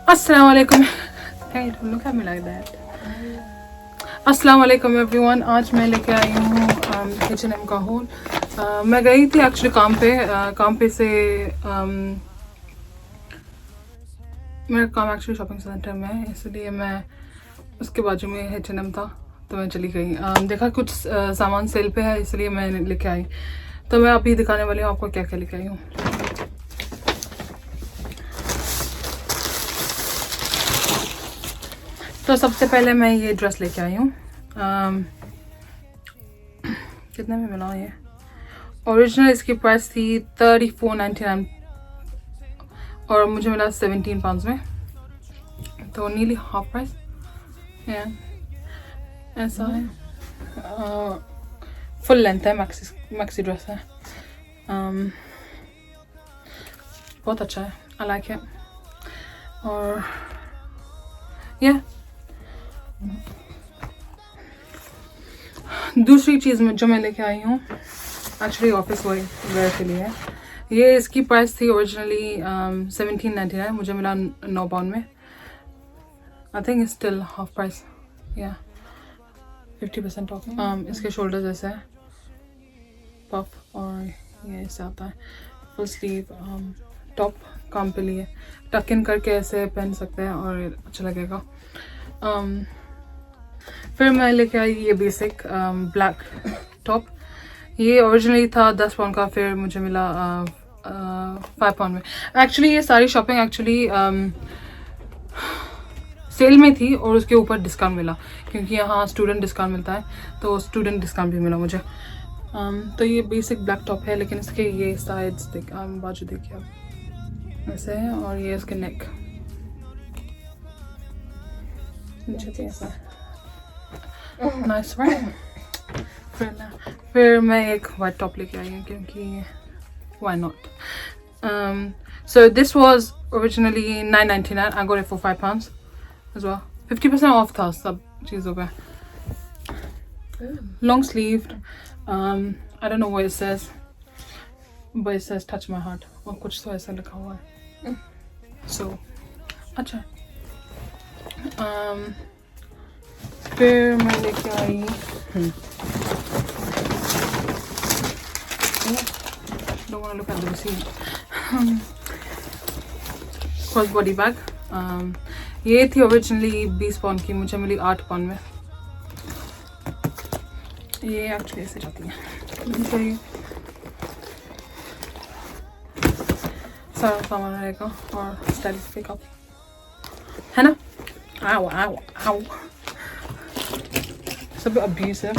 Assalamu alaikum. Hey, don't look at me like that. Assalamu alaikum everyone. आज मैं लेके आई हूँ H&M का होल. मैं गई थी एक्चुअली काम पे से मेरा काम एक्चुअली शॉपिंग सेंटर में है, इसलिए मैं उसके बाजू में H&M था तो मैं चली गई. देखा कुछ सामान सेल पे है इसलिए मैं लेके आई. तो मैं अभी दिखाने वाली हूँ आपको क्या क्या लेके आई हूँ. तो सबसे पहले मैं ये ड्रेस लेके आई हूँ. कितने में मिला ये? ओरिजिनल इसकी प्राइस थी 34.99 और मुझे मिला 17 पाउंड्स में, तो नीली हाफ प्राइस. ऐसा है. फुल लेंथ है, मैक्सी ड्रेस है. बहुत अच्छा है, आई लाइक इट. और ये दूसरी चीज़ में जो मैं लेके आई हूँ एक्चुअली ऑफिस वेयर के लिए है. ये इसकी प्राइस थी ओरिजिनली 17.99, मुझे मिला 9 पाउंड में. I think still half price, या 50% ऑफ. इसके शोल्डर्स ऐसे हैं, पफ, और ये ऐसे आता है. फुल स्लीव टॉप, काम पे लिए टक इन करके ऐसे पहन सकते हैं और अच्छा लगेगा. फिर मैं लेके आई ये बेसिक ब्लैक टॉप. ये ओरिजिनली था 10 पाउंड का, फिर मुझे मिला 5 पाउंड में. एक्चुअली ये सारी शॉपिंग एक्चुअली सेल में थी और उसके ऊपर डिस्काउंट मिला, क्योंकि यहाँ स्टूडेंट डिस्काउंट मिलता है, तो स्टूडेंट डिस्काउंट भी मिला मुझे. तो ये बेसिक ब्लैक टॉप है, लेकिन इसके ये साइड्स बाजू देखिए आप, ऐसे है. और ये इसके नेक नीचे ऐसा नाइस. फिर मैं एक वाइट टॉप लेके आई हूँ, क्योंकि why not. So this was originally 9.99. I got it for 5 pounds as well. 50% of था सब चीज़ों पे. Long sleeved. I don't know what it says, but it says touch my heart, और कुछ तो ऐसा लिखा हुआ है. So अच्छा. फिर मैं लेके आई don't want to look at the receipt. Cross body bag. ये थी ओरिजिनली 20 पाउंड की, मुझे मिली 8 पाउंड में. ये एक्चुअली ऐसे जाती है, तो ये सारा सामान रहेगा और स्टाइलिश पिकअप है ना. आओ आओ आओ, सब अब्यूज है.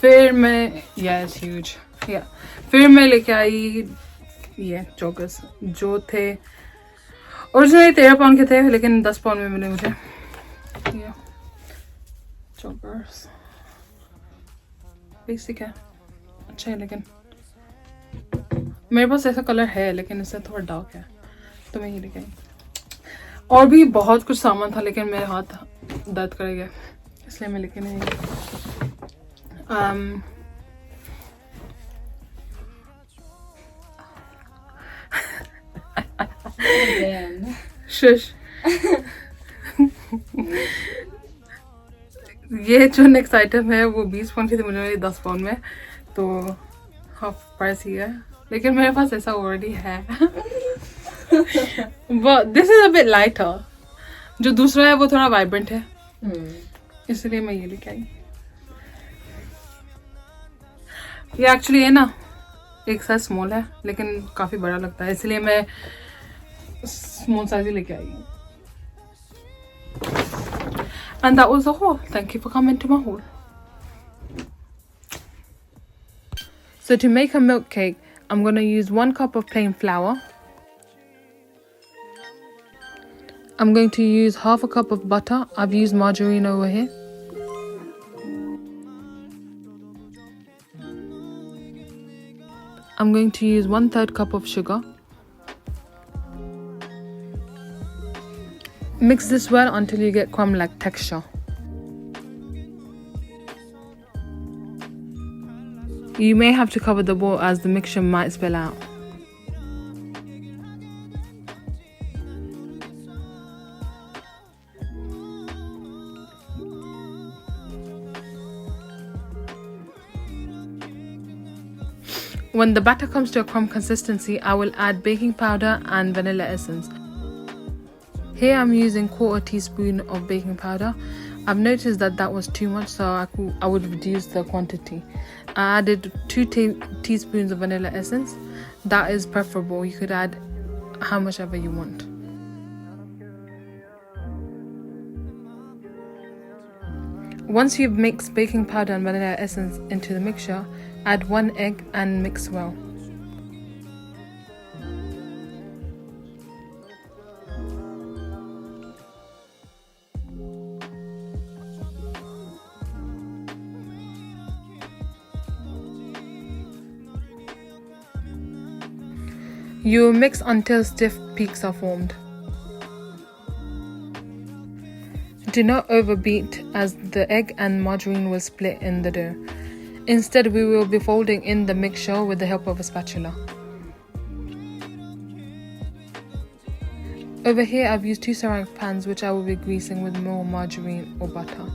फिर मैं यस ह्यूज या फिर मैं लेके आई ये जॉगर्स, जो थे ओरिजिनली 13 पाउंड के थे, लेकिन 10 पाउंड में मिले मुझे. ये जॉगर्स बेसिक है, अच्छा है, लेकिन मेरे पास ऐसा कलर है, लेकिन इससे थोड़ा डार्क है, तो मैं ये लेके आई. और भी बहुत कुछ सामान था, लेकिन मेरे हाथ दर्द करेगा, इसलिए मैं लेके नहीं आई. शुश. ये जो नेक्स्ट आइटम है वो 20 पाउंड की थी, मुझे मिली 10 पाउंड में, तो हाफ प्राइस ही है, लेकिन मेरे पास ऐसा ऑलरेडी है. But this is a bit lighter. जो दूसरा है वो थोड़ा वाइब्रेंट है, इसलिए मैं ये लेके आई. ये एक्चुअली है ना, एक साइज स्मॉल है, लेकिन काफ़ी बड़ा लगता है, इसलिए मैं स्मॉल साइज ही लेके आई हूँ. And that was the haul. Thank you for coming to my haul. So to make a milk cake, I'm going to use 1 cup of plain flour. I'm going to use half a cup of butter. I've used margarine over here. I'm going to use 1/3 cup of sugar. Mix this well until you get crumb-like texture. You may have to cover the bowl as the mixture might spill out. When the batter comes to a crumb consistency, I will add baking powder and vanilla essence. Here I'm using 1/4 teaspoon of baking powder. I've noticed that was too much, so I would reduce the quantity. I added 2 teaspoons of vanilla essence. That is preferable. You could add how much ever you want. Once you've mixed baking powder and vanilla essence into the mixture, add 1 egg and mix well. You mix until stiff peaks are formed. Do not overbeat, as the egg and margarine will split in the dough. Instead, we will be folding in the mixture with the help of a spatula. Over here, I've used 2 ceramic pans which I will be greasing with more margarine or butter.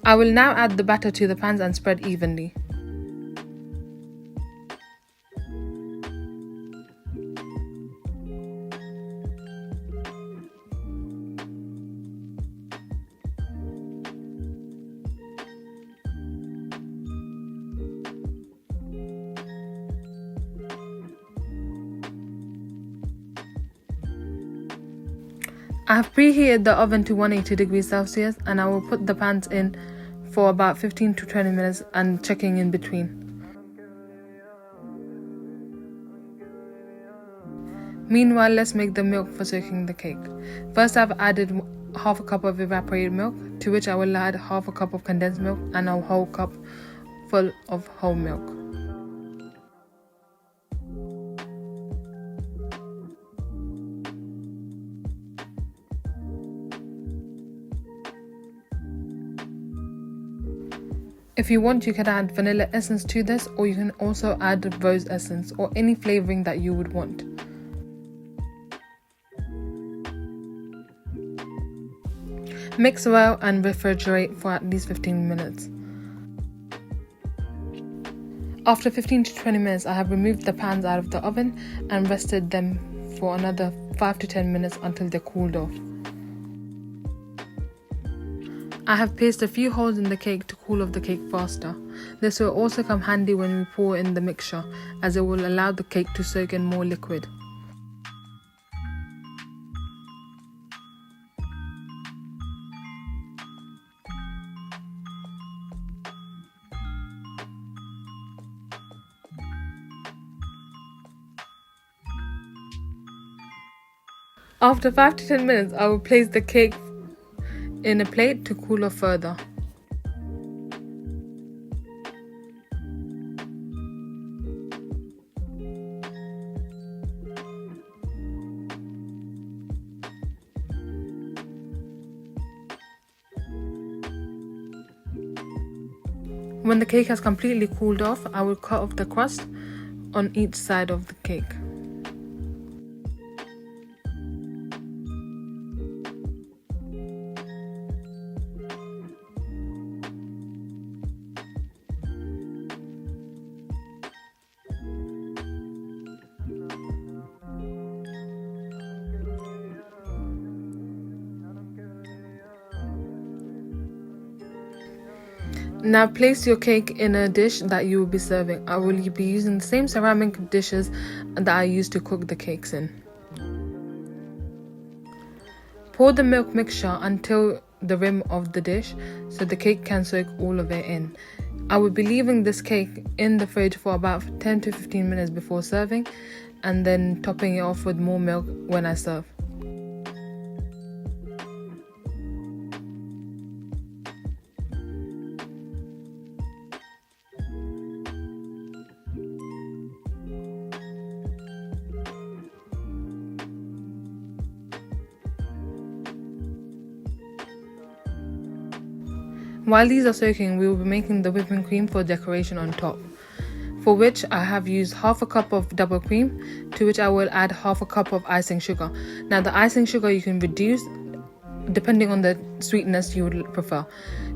I will now add the batter to the pans and spread evenly. I have preheated the oven to 180 degrees Celsius, and I will put the pans in for about 15 to 20 minutes and checking in between. Meanwhile, let's make the milk for soaking the cake. First, I've added 1/2 cup of evaporated milk, to which I will add 1/2 cup of condensed milk and a whole cup full of whole milk. If you want, you can add vanilla essence to this, or you can also add rose essence or any flavoring that you would want. Mix well and refrigerate for at least 15 minutes. After 15 to 20 minutes, I have removed the pans out of the oven and rested them for another 5 to 10 minutes until they cooled off. I have pierced a few holes in the cake to cool off the cake faster. This will also come handy when we pour in the mixture, as it will allow the cake to soak in more liquid. After 5 to 10 minutes, I will place the cake in a plate to cool off further. When the cake has completely cooled off, I will cut off the crust on each side of the cake. Now place your cake in a dish that you will be serving. I will be using the same ceramic dishes that I used to cook the cakes in. Pour the milk mixture until the rim of the dish so the cake can soak all of it in. I would be leaving this cake in the fridge for about 10 to 15 minutes before serving, and then topping it off with more milk when I serve. While these are soaking, we will be making the whipping cream for decoration on top, for which I have used half a cup of double cream, to which I will add half a cup of icing sugar. Now the icing sugar you can reduce depending on the sweetness you would prefer,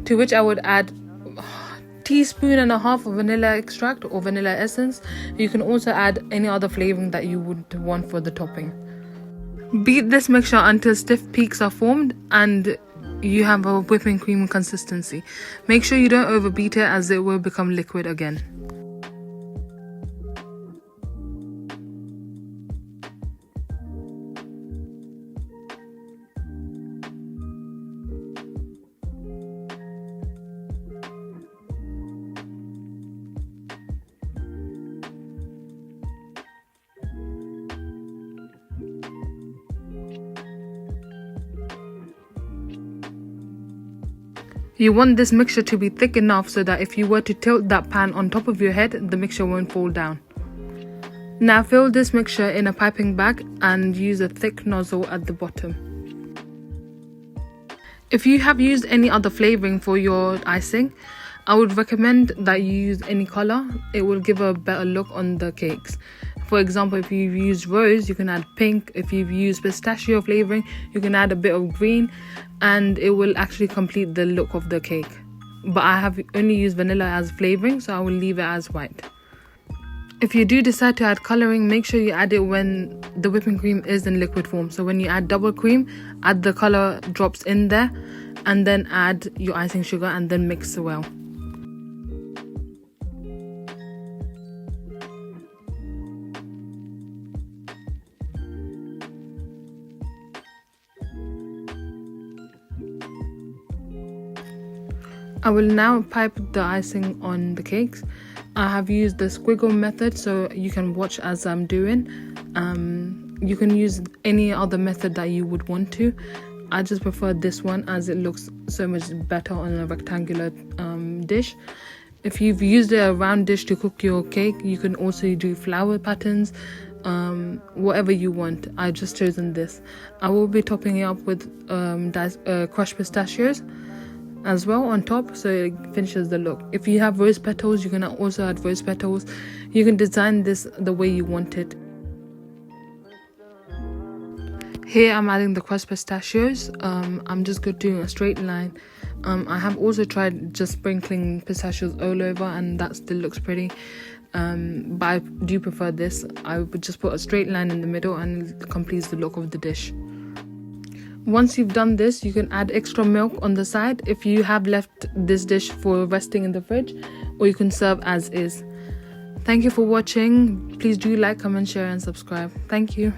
to which I would add a teaspoon and a half of vanilla extract or vanilla essence. You can also add any other flavoring that you would want for the topping. Beat this mixture until stiff peaks are formed and you have a whipping cream consistency. Make sure you don't overbeat it, as it will become liquid again. You want this mixture to be thick enough so that if you were to tilt that pan on top of your head, the mixture won't fall down. Now fill this mixture in a piping bag and use a thick nozzle at the bottom. If you have used any other flavoring for your icing, I would recommend that you use any color. It will give a better look on the cakes. For example, if you've used rose, you can add pink. If you've used pistachio flavoring, you can add a bit of green, and it will actually complete the look of the cake. But I have only used vanilla as flavoring, so I will leave it as white. If you do decide to add coloring, make sure you add it when the whipping cream is in liquid form. So when you add double cream, add the color drops in there, and then add your icing sugar and then mix well. I will now pipe the icing on the cakes. I have used the squiggle method, so you can watch as I'm doing. You can use any other method that you would want to. I just prefer this one as it looks so much better on a rectangular dish. If you've used a round dish to cook your cake, you can also do flower patterns, whatever you want. I've just chosen this. I will be topping it up with crushed pistachios as well on top, so it finishes the look. If you have rose petals, you can also add rose petals. You can design this the way you want it. Here I'm adding the crushed pistachios. I'm just doing a straight line. I have also tried just sprinkling pistachios all over, and that still looks pretty. But I do prefer this. I would just put a straight line in the middle and it completes the look of the dish. Once you've done this, you can add extra milk on the side if you have left this dish for resting in the fridge, or you can serve as is. Thank you for watching. Please do like, comment, share and subscribe. Thank you.